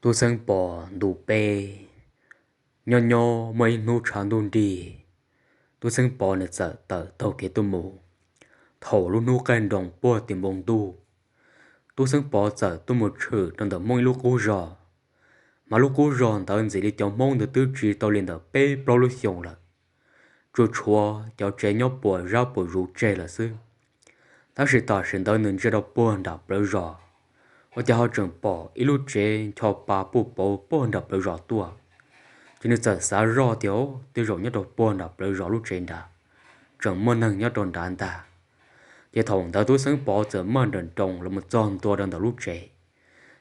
Tu sân bò đủ bê nho nho mấy nu tràn đun đi tu sân bò này sợ tờ tàu kế tu mù thổ lu nu can đồng bùa tìm bông tu sân bò sợ tu một chữ trong tờ mông lu cú rò mà lu cú rò tờ gì đi cho mông được tư trí tàu liền tờ bê pro lu xiong là chú chúa cho trẻ nhỏ bùa ra bùa rú trẻ là sư ta sẽ tờ sinh tờ nên chế đọc bùa đạp bờ rò và cho họ trường bỏ ít lúc trẻ cho bà bùa đạp bờ rò tua cho nên giờ xã rõ thiếu từ rồi nhất đầu buồn đập rồi rõ lúc trên đã chẳng mơ nâng nhất đồn đàn ta để thòng ta tôi sáng bỏ giờ mơ đồn trồng là một tròn tua đồn đầu lúc trẻ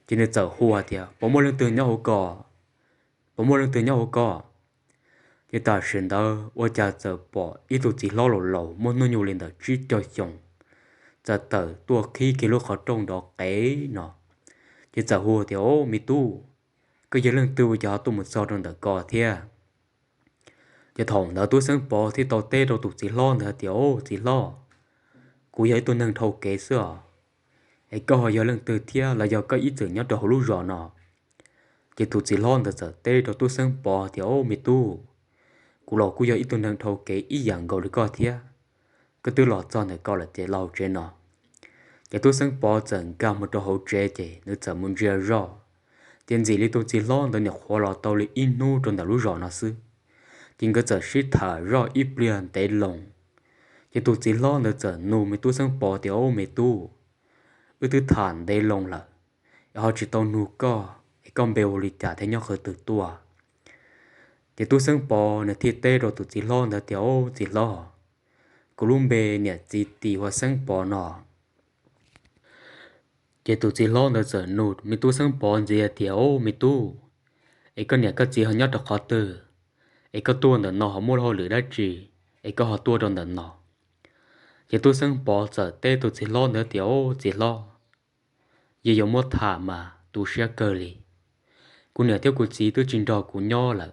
cho nên giờ hùa thì bỏ mơ lên từ nhau hổ cỏ bỏ mơ lên từ nhau hổ cỏ để ta sinh đó và cha giờ bỏ ít tụi chỉ lo lẩu mơ nó nhiều lên đó chỉ cho chồng giờ tờ tua khi cái lúc họ trồng đó cái nó để giờ hùa thì ô mi tu cái giờ lần từ giờ tôi một sao trong đó cỏ thia giờ thòng đó tôi sáng bỏ thì tàu tê đâu tụt chỉ lo nữa thì ô chỉ lo cú ấy tôi nâng thâu kế xưa ấy câu hỏi giờ lần từ thia là giờ có ý tưởng nhất đầu lú rõ nọ giờ tụt chỉ lo nữa giờ tê đâu tôi sáng bỏ thì ô mi tu cú lọ cú giờ ý tôi nâng thâu kế ý dạng gọi được coi thia cái tư lọ cho này coi là chế lâu chế nọ giờ tôi sáng bỏ dần cao một đầu hậu chế chế nữa giờ muốn chia rõ tiền gì li tôi chỉ lo nữa nhập hoa lọ tàu li inu trong đầu lú rõ nọ sư chính cái giờ shit thả rõ ít liền tế lòng chỉ tụi chỉ lo nữa giờ nụ mấy tu sang bỏ tiểu mấy tu thứ thản tế lòng là họ chỉ tao nụ co cái con bèo lì trả thấy nhau khởi từ tua chỉ tu sang bỏ nữa thì tê rồi tụi chỉ lo nữa tiểu chỉ lo cô luôn bề nè chỉ tì hoa sang bỏ nọ chỉ tụi chỉ lo nữa giờ nụ mấy tu sang bỏ gì tiểu mấy tu cái con nè cái gì họ nhớ được khó từ ấy có tua nữa nó họ mua họ lửa đã chỉ ấy có họ tua trong nữa nó giờ tôi sang bỏ giờ tê tôi chỉ lo nữa tiểu chỉ lo giờ dùng một thả mà tôi sẽ cơ li cô nửa theo cô chỉ tôi trình độ của nhau là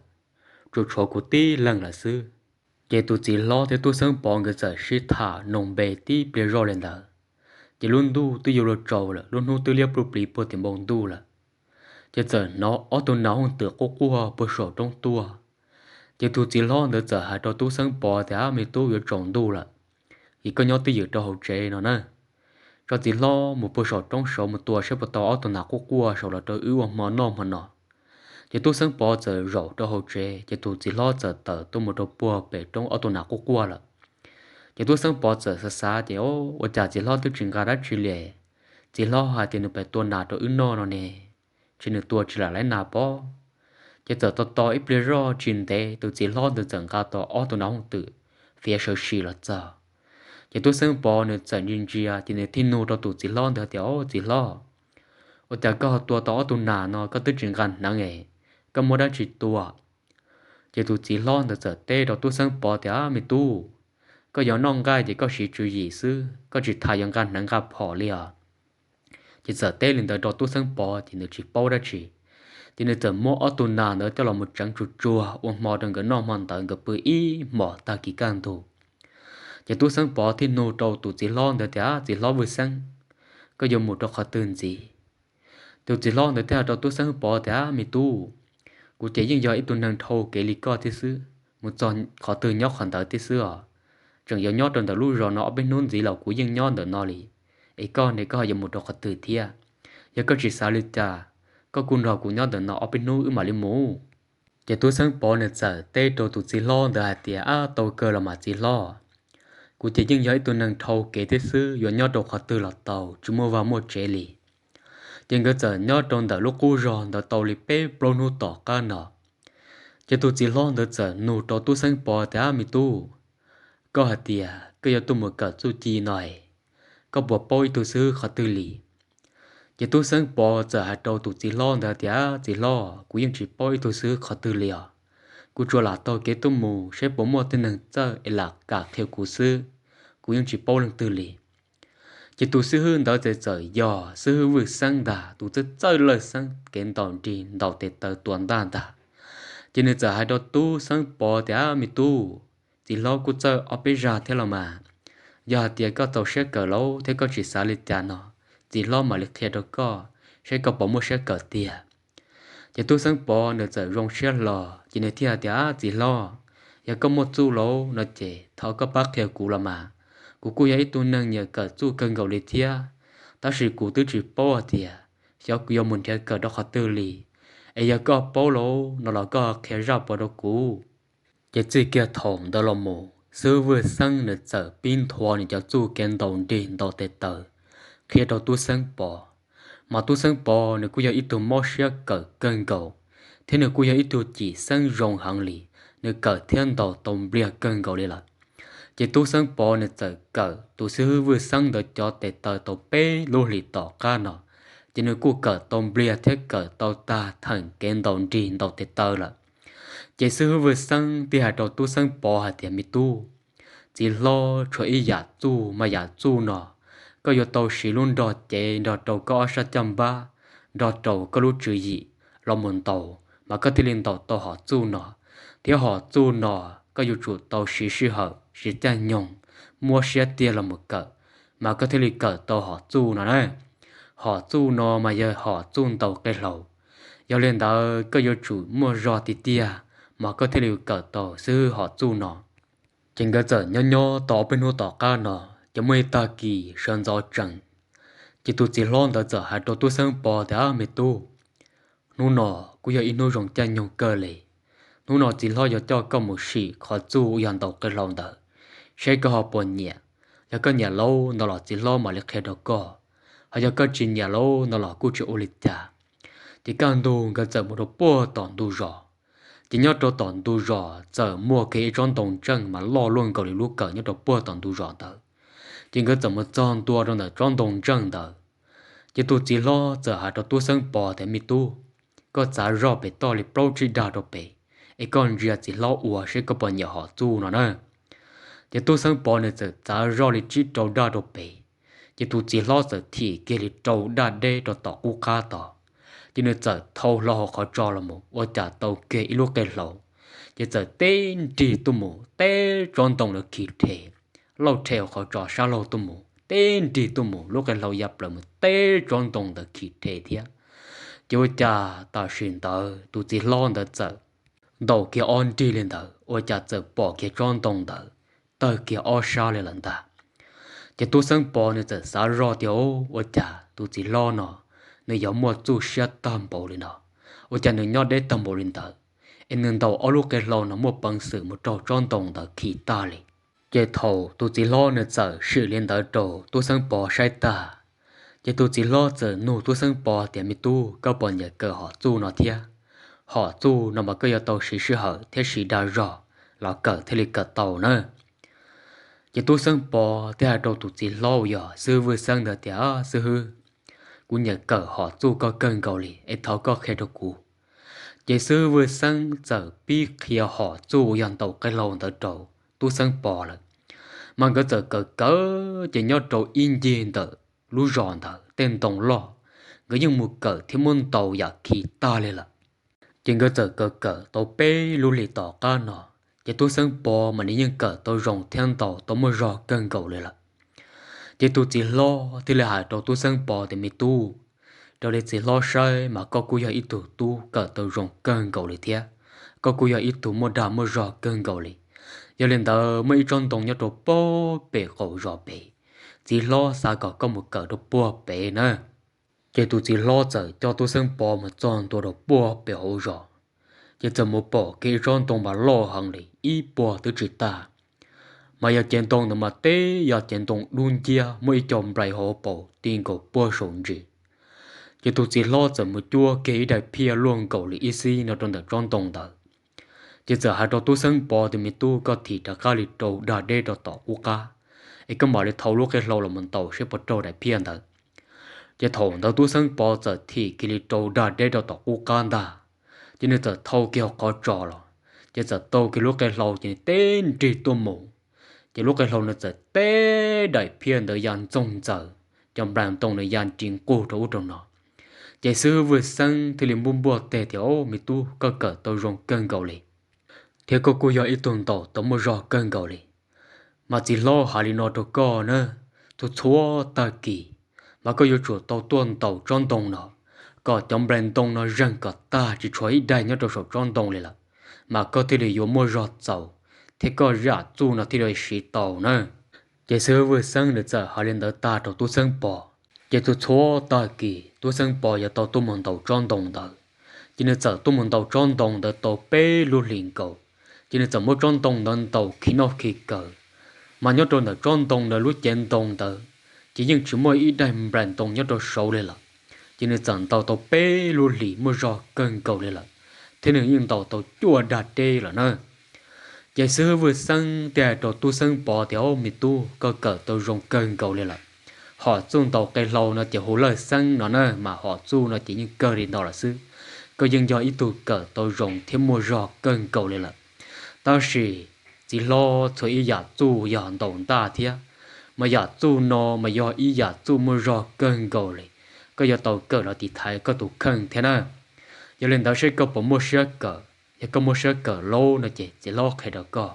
rồi cho cô tí lần là sư giờ tôi chỉ lo theo tôi sang bỏ cái giờ sẽ thả nồng bề tí bề rồi lên đó giờ luôn du tôi yêu rồi trâu là luôn hú tôi liệp bự bự bự tiền bông du là giờ nó ở tôi nào không tự cô qua bự sổ trong tua giờ tôi chỉ lo nữa giờ hai trò tôi sang bỏ thì mình tôi yêu trồng du là thì có nhau tôi yêu trò hậu chế nó nè cho chỉ lo một bữa sọt trong sổ một tua sẽ bắt tao tao nào có qua sổ là tôi ưu mà nọ chỉ tôi sáng bỏ giờ rổ cho hậu chế chỉ tôi chỉ lo giờ tờ tôi một đầu bùa bể trong ở tao nào có qua là chỉ tôi sáng bỏ giờ xa thì ô ở nhà chỉ lo tôi chuyện gara chỉ lệ chỉ lo hai tiền được bể tua nào tôi ưu nó nè chỉ được tua chỉ là lấy nào bỏ chỉ giờ tao ít bề rõ chuyện thế tôi chỉ lo được chẳng cao tao ở tao nào không tự phía sau xì là giờ giờ tôi xem bỏ nữa chẳng nhìn gì à thì này thiên nô đó tụi chỉ lo được tiểu chỉ lo ở nhà có tua to tụi nà nó có tới chuyện gần nặng nghề có mua đã chỉ tua giờ tụi chỉ lo được giờ tê đó tôi xem bỏ thì mình tu có gió non gai thì có sự chú ý sư có chỉ thay yang gan nặng gặp họ liền giờ giờ tê lên đó tôi xem bỏ thì nó chỉ bao đã chỉ thì nó giờ mua ở tụi nà nữa cho là một trắng chua chua uống mò đừng có non mòn tận cái bự ý mò ta kỳ can tu giờ tôi sang bỏ thì nô đầu tụi chỉ lo nữa thì chỉ lo vừa sang có dùng một trò khóตื่น gì tụi chỉ lo nữa thì đầu tôi sang bỏ thì mi tu cụ chỉ những giờ ít tụi nàng thâu kể lý co thế xứ một tròn khóตื่น nhóc hoàn tới thế xứ chẳng giờ nhóc trong đầu lúc rồi nó bên nôn gì là cụ những nhóc nữa nó lì ấy con này có dùng một trò khóตื่น thia giờ có chỉ sao lịch trà có cuốn rồi cụ nhóc nữa nó bên nôn mà lên mũ giờ tôi sang bỏ nữa giờ tê đầu tụi chỉ lo nữa thì tàu cơ là mà chỉ lo cụ thể những giới tôi năng thâu kể thế sư do nhau đầu khó tư là tàu chúng mua vào một chế lì nhưng cái giờ nhau trong đầu lúc cũ rồi đầu tàu lì bê pro nu tỏ ca nọ cho tôi chỉ lo được giờ nu tàu tôi sang bỏ thì mi tu có hạt tiề cái giờ tôi một cả chú chi này có bộ bôi tôi sư khó tư lì cho tôi sang bỏ giờ hạt đầu tôi chỉ lo được thì chỉ lo cụ yên chỉ bôi tôi sư khó tư lì cụ cho là tôi kế tôi mù sẽ bỏ mua tên năng chơi là cả theo cụ sư cụ những chỉ bao lần từ lì chỉ tu sư hơn đó sẽ trời gió sư hơn vừa sang đà tu sẽ chơi lời sang kiến tòn trì đầu tết tờ tuần đàn đà chỉ nên giờ hai đó tu sang bỏ thì mi tu chỉ lo cụ chơi ở bên ra thế là mà giờ thì có tàu xe cờ lâu thế có chỉ xả lịch trả nó chỉ lo mà lịch thiệt đó có sẽ có bỏ mua xe cờ tiền chỉ tôi sáng bỏ nữa giờ rong xe lò chỉ nên thiệt chỉ lo giờ có một chú lỗ nó chỉ thọ có bác theo cụ là mà cụ ấy tôi nâng nhờ cả chú cần gạo để thiệt ta chỉ cụ tứ chỉ bỏ thiệt cho cụ yêu muốn thiệt cả đó khó tư lì ấy giờ có bỏ lỗ nó là có khéo ra bỏ đó cụ chỉ chỉ kia thòng đó là mù sư vừa sang nữa giờ pin thua thì cho chú kén đầu đi đầu tết tờ khi đầu tôi sáng bỏ mà tôi sang bò nếu cô giờ ít tôi mót xe cỡ cân cầu thế nếu cô giờ ít tôi chỉ sang rong hàng lì nếu cỡ thiên đầu tổng bia cân cầu đi là chỉ tôi sang bò nếu giờ cỡ tôi sẽ vừa sang được cho để tờ tổ bé lô lì tỏ ca nọ chỉ nếu cô cỡ tổng bia thế cỡ tàu ta thằng kén đầu đi đầu để tờ là chỉ sẽ vừa sang thì hai đầu tôi sang bò hai tiền mi tu chỉ lo cho ý giả tu mà giả tu nọ có yếu tàu xí luôn đọt chế đọt tàu có sát chăm ba đọt tàu có lúc chữ gì lo muốn tàu mà có thể lên tàu tàu họ chu nọ thiếu họ chu nọ có yếu chủ tàu xí xí hở xí cha nhung mua xe tiền là một cỡ mà có thể lên cỡ tàu họ chu nọ này họ chu nọ mà giờ họ chu tàu cái lầu giờ lên đó có yếu chủ mua rò thì tia mà có thể lên cỡ tàu sư họ chu nọ chính cái giờ nhỏ nhỏ tàu bên hồ tàu ca nọ cho mấy ta kỳ sơn gió trần chỉ tụi chỉ lo đã giờ hai đồ tôi sang bò đã mệt tu nô nọ cũng giờ ino rong chân nhung cơ lệ nô nọ chỉ lo cho có một sự khó chú yên đầu cái lòng đó sẽ có họ buồn nhẹ giờ có nhà lâu nó là chỉ lo mà liệt khe đó có hay giờ có chỉ nhà lâu nó là cũng chỉ ô lịch trả chỉ cần đồ cái giờ một đồ bò tòn đồ rõ chỉ nhớ đồ tòn đồ rõ giờ mua cái trong đồng chân mà lo luôn cầu lúc cỡ nhớ đồ bò tòn đồ rõ đó chỉ có怎么装多trong的装动症的，chỉ tu chỉ lo giờ hai đầu tu sinh bỏ để mi tu, có giá rõ bị to li pro chỉ đào đồ bể, ấy còn giờ chỉ lo ủa sẽ có bao nhiêu họ tu nó nữa, chỉ tu sinh bỏ này giờ giá rõ li chỉ trâu đào đồ bể, chỉ tu chỉ lo giờ thì kia li trâu đào đê đồ tỏ u cá tỏ, chỉ nên giờ thâu lo họ cho là một, ở trả tàu kia ít lúc cái lẩu, chỉ giờ tên chỉ tu mù tên装动了khí thể lâu theo họ trò sao lâu tụi mù tên đi tụi mù lúc cái lâu dập là một tên tròn đồng的khí thể thiệt chú cha ta xin tờ tụi chỉ lo được giờ đầu kia on đi lên tờ ôi cha giờ bỏ kia tròn đồng tờ kia o sao lên lần ta chỉ tôi sang bỏ nữa giờ sao rõ tiêu ôi cha tụi chỉ lo nó nơi giống một chú xe tâm bộ lên nó ôi cha nơi nhớ để tâm bộ lên tờ em nên đầu ở lúc cái lâu nó một bằng sự một trò tròn đồng khí ta lên chế thầu tôi chỉ lo nữa giờ sự liên đỡ đồ tôi sang bỏ sai ta chế tôi chỉ lo giờ nụ tôi sang bỏ tiền mi tu có bọn nhà cờ họ tu nó thia họ tu nó mà có tàu sự hở thế sự đa rõ là cờ thế là cờ tàu nữa chế tôi sang bỏ thế là đồ tôi chỉ lo giờ sư vừa sang được thế sư hư cú nhà cờ họ tu có cần cầu lì ấy tháo có khe đồ cũ chế sư vừa sang giờ bi kia họ tu dàn tàu cái lồng đỡ đồ tôi sang bỏ lại mà cái giờ cỡ chỉ nhớ trâu in diện tờ lú ròn tờ tên tổng lo cái những một cỡ thì môn tàu giả khí ta lên là chỉ cái giờ cỡ tàu bé lú lì tỏ ca nọ chỉ tôi sang bỏ mà những cỡ tàu rồng thiên tàu tàu mới rò cân cầu lên là chỉ tôi chỉ lo thì là hai tàu tôi sang bỏ thì mới tu đó là chỉ lo sai mà có cú ít tu cỡ tàu rồng cân cầu lên thế có cú ít một đám mới rò cân cầu lên giờ lên tờ mấy trong đồng nhất đồ bò bể khổ rõ bể chỉ lo sao có một cỡ đồ bò bể nữa chỉ tôi chỉ lo giờ cho tôi xem bò mà chọn đồ đồ bò bể hậu rõ chỉ giờ một bò cái trong đồng mà lo hàng này ít bò tới chỉ ta mà giờ trên đồng nó mà té giờ trên đồng luôn chia mấy chồng bày hộ bò tiền cầu bò sống gì chỉ tôi chỉ lo giờ một chua cái đại pia luôn cầu lý easy nó trong đồng đó chỉ giờ hai đầu tôi sang bỏ thì mình tu có thịt đã cá lịt trâu đã đê đã tỏ u cá, ấy cái mà để thâu lúc cái lâu là mình tàu sẽ bắt trâu đại phiền đó, chỉ thâu đầu tôi sang bỏ giờ thì cái lịt trâu đã đê đã tỏ u cá đó, chỉ nên giờ thâu kia có trò rồi, chỉ giờ tàu cái lúc cái lâu chỉ tên chỉ tôm mù, chỉ lúc cái lâu nó giờ té đại phiền đời gian trông giờ, trong bàn tông đời gian chính cố thấu trong nó, chỉ xưa vừa sang thì liền bung bùa tè thì ô mình tu có cỡ tàu rong cân cầu liền thế có cô giờ ít tuần tàu tao mới rõ cân cầu liền mà chỉ lo hà li nó đồ co nữa tôi thua ta kỳ mà có yêu chuột tàu tuần tàu tròn đồng nó có trong bền tông nó răng có ta chỉ chuối đại nhớ đồ sổ tròn tông lên là mà có thể được mua rót dầu thế có rạ chu nó thì được xí tàu nữa chỉ sơ vừa sang được giờ họ lên đó ta đầu tu sang bỏ chỉ tu chúa ta kỳ tu sang bỏ giờ tàu tu mòn tàu tròn tông đó chỉ nên giờ tu mòn tàu tròn tông đó tàu bê luôn liền cầu chỉ nên giờ mua tròn tông đó tàu khí nó khí cờ mà nhớ tròn đó tròn tông đó lúc chén tông đó chỉ những chỉ mỗi ít đại bền tông nhớ đồ sâu lên là chỉ nên chọn tàu tàu bê luôn lì mua rò cần cầu lên là thế nên những tàu tàu chua đạt đê là nơi giải sư vừa sang để tàu tu sang bỏ theo mi tu có cỡ tàu rong cần cầu lên là họ chung tàu cây lâu nó chỉ hồ lời sang nó nơi mà họ chu nó chỉ những cơ điện đó là sư có dân do ít tu cỡ tàu rong thêm mua rò cần cầu lên là tao chỉ lo cho ý giả chu giả đồng ta thế mà giả chu nó mà do ý giả chu mua rò cần cầu lên có giờ tàu cỡ là thì thấy có tụ khẩn thế nào giờ lên đó sẽ có bộ mua sữa cỡ giờ có mua sữa cỡ lâu nó chỉ lo khai đó có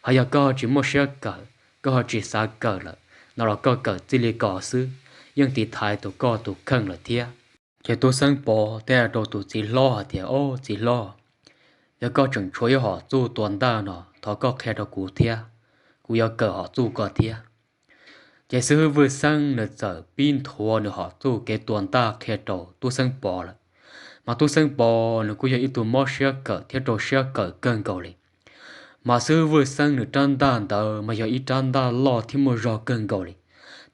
hay giờ có chỉ mua sữa cỡ có họ chỉ xa cỡ là nó là có cỡ chỉ lấy cỡ xứ nhưng thì thấy tụ có tụ khẩn là thế giờ tôi sang bỏ thế đồ tụ chỉ lo thì ô chỉ lo giờ có chừng chuối họ tu tuần ta nó thọ có khai đó cụ thế cụ giờ cỡ họ tu có thế giải sư vừa sang nợ giờ pin thua nợ họ tu cái tuần ta khai đầu tu sang bỏ là mà tu sang bỏ nợ cũng giờ ít tu mót xe cỡ thiết đồ xe cỡ cân cầu liền mà sư vừa sang nợ trăn ta tờ mà giờ ít trăn ta lo thì mua rò cân cầu liền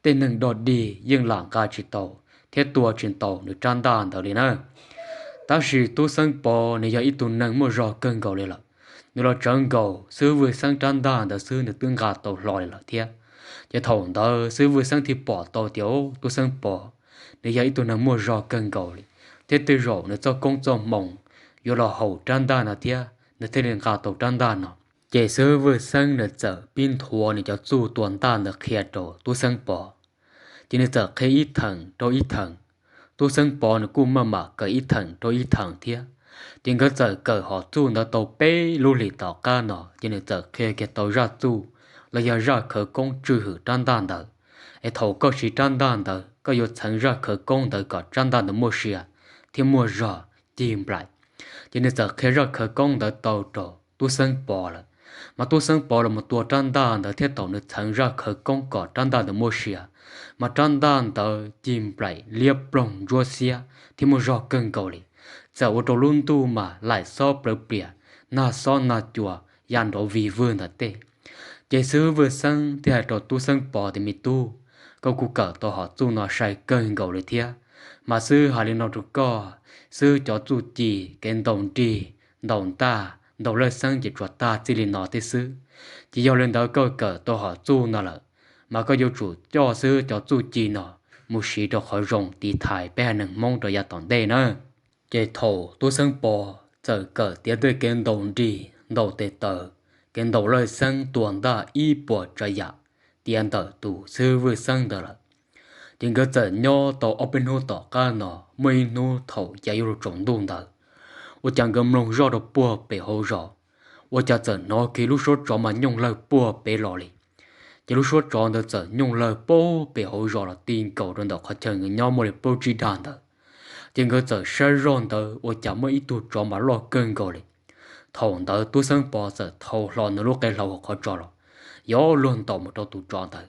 tên nâng đọt đi nhưng làng ca chỉ tàu thiết tua trên tàu nợ trăn ta tờ liền à ta chỉ tu sang bỏ nợ giờ ít tu nâng mua rò cân cầu liền là nợ là trăn cầu sư vừa sang trăn ta tờ sư nợ tương gà tàu lòi là thiết giờ thầu đó sư vừa sang thì bỏ tàu tiểu tu sang bỏ nợ giờ ít tu nâng mua rò cân cầu liền thế từ rồi nó cho công cho mộng vô là hậu trăn đa nó thia nó thế nên cả tàu trăn đa nó chế sơ vừa sang nó giờ pin thua nó cho chu tuần ta nó khé đồ tu sang bỏ chỉ nó giờ khé ít thằng đôi ít thằng tu sang bỏ nó cũng mà cỡ ít thằng đôi ít thằng thia tiếng cái giờ cỡ họ chu nó tàu bê lưu lì tàu ca nó chỉ nó giờ khé cái tàu ra chu là giờ ra khởi công trừ hử trăn đa đó ấy thầu có chỉ trăn đa đó có yêu thành ra khởi công đó có trăn đa nó mua xia thì mua rõ tìm lại cho nên giờ khi ra khởi công đã tàu trổ tu sinh bỏ là mà tu sinh bỏ là một tua trăn đan đã thiết tàu nó thành ra khởi công có trăn đan được mua xia mà trăn đan đã tìm lại liệp rồng rùa xia thì mua rõ cân cầu liền giờ ô tô luôn tu mà lại so bờ bìa na so na chùa yan đồ vì vương là tê giải sư vừa sang thì hai đồ tu sinh bỏ thì mi tu câu cụ cỡ tàu họ tu nó sai cân cầuเลยthia mà sư hà liên nó được co sư cho chú chỉ cái đồng trì đồng ta đồng lời sang chỉ cho ta chỉ liên nó thế sư chỉ do lên đó câu cỡ tôi họ chú nó là mà có yêu chủ cho sư cho chú chỉ nó một sĩ được khỏi rồng thì thải bé nâng mong rồi ya tòn đây nữa cái thầu tôi sang bò giờ cỡ tiếp tới cái đồng trì đầu tê tờ cái đồng lời sang tuần ta y bò cho ya tiền tờ tụ sư vừa sang đó là tiếng cái giờ nhỏ tàu open hồ tàu cá nó mấy nô thầu chạy rồi trồng đông đó, 我讲个龙绕的波背后绕，我家这那给路说找嘛用了波背老哩，给路说找的这用了波背后绕了顶高中的好像个鸟么的波知道的，tiếng cái giờ sơ rôn đó 我讲么一度找嘛老更高哩，头的都生包子头老那路给老好找了，要轮到么到都找的。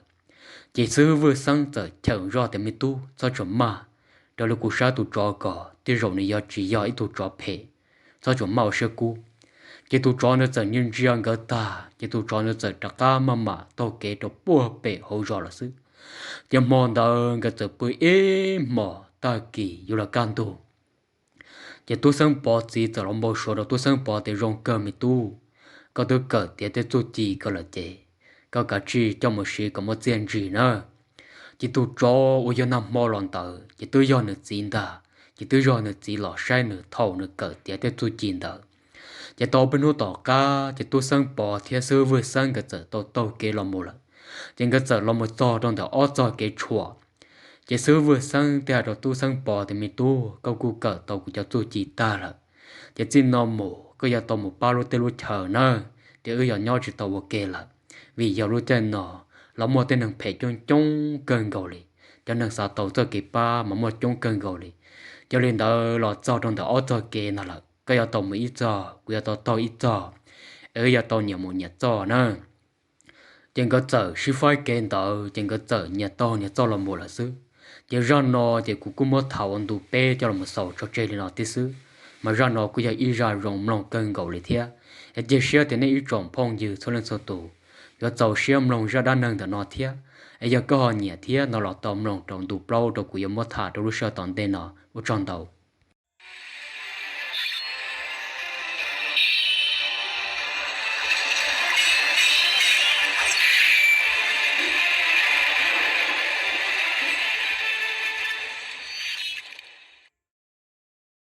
chỉ sư vừa sang giờ chẳng rõ thì mình tu cho chúng mà đó là cú sa tu cho cả thì rồi này chỉ giờ ít tu cho phê cho chúng mau sơ cú chỉ tu cho nó giờ nhân riêng cái ta chỉ tu cho nó giờ tất cả mà tao kể cho bùa bể hỗ trợ là sư chỉ mong đó cái giờ bùi êm mà ta kỳ yêu là can tu chỉ tu sang bỏ gì giờ lòng bao số đó tu sang bỏ thì rong cơ mình tu có tu cỡ thì tu chỉ có là chế có cả chi cho một sự có một chuyện gì nữa chỉ tôi cho ôi giờ nằm mò lon tờ chỉ tôi do nữa chín ta chỉ tôi do nữa chỉ lọ sai nữa thầu nữa cỡ tiệt để tôi chín tờ chỉ tôi bên hồ tỏ ca chỉ tôi sang bỏ thì sư vừa sang cái giờ tôi kêu làm một lần chỉ cái giờ làm một trò trong đó ở trò cái chùa chỉ sư vừa sang thì rồi tôi sang bỏ thì mình tu câu cụ cỡ tôi cũng cho tôi chỉ ta là chỉ xin nó mù cái giờ tôi một bao lô tê lô chờ nữa thì ở giờ nhau chỉ tôi ok là vì giờ lúc trên nó là một tên thằng phải chung chung cơn gầu li cho nên sao tàu cho kịp ba mà một chung cơn gầu li cho nên đó là cho trong đó ở cho kê nó là cái giờ tao mới cho cái giờ tao ít cho ở giờ tao nhiều một nhà cho nữa chẳng có chờ sư phải kén tao chẳng có chờ nhà tao là một là sư giờ ra nó thì cũng mất thầu anh tụ bé cho là một sầu cho chơi lên nó tí sư mà ra nó cũng giờ ít ra rồng lòng cơn gầu lên thia giờ xưa thì nó ít trồng phong dư số lên số tụ giờ giàu xưa lòng ra đa năng để nó thia giờ có họ nhẹ thia nó là tao lòng trồng tụ bao đâu cũng mất thà đâu lúc sau tận tên nó ở trong đầu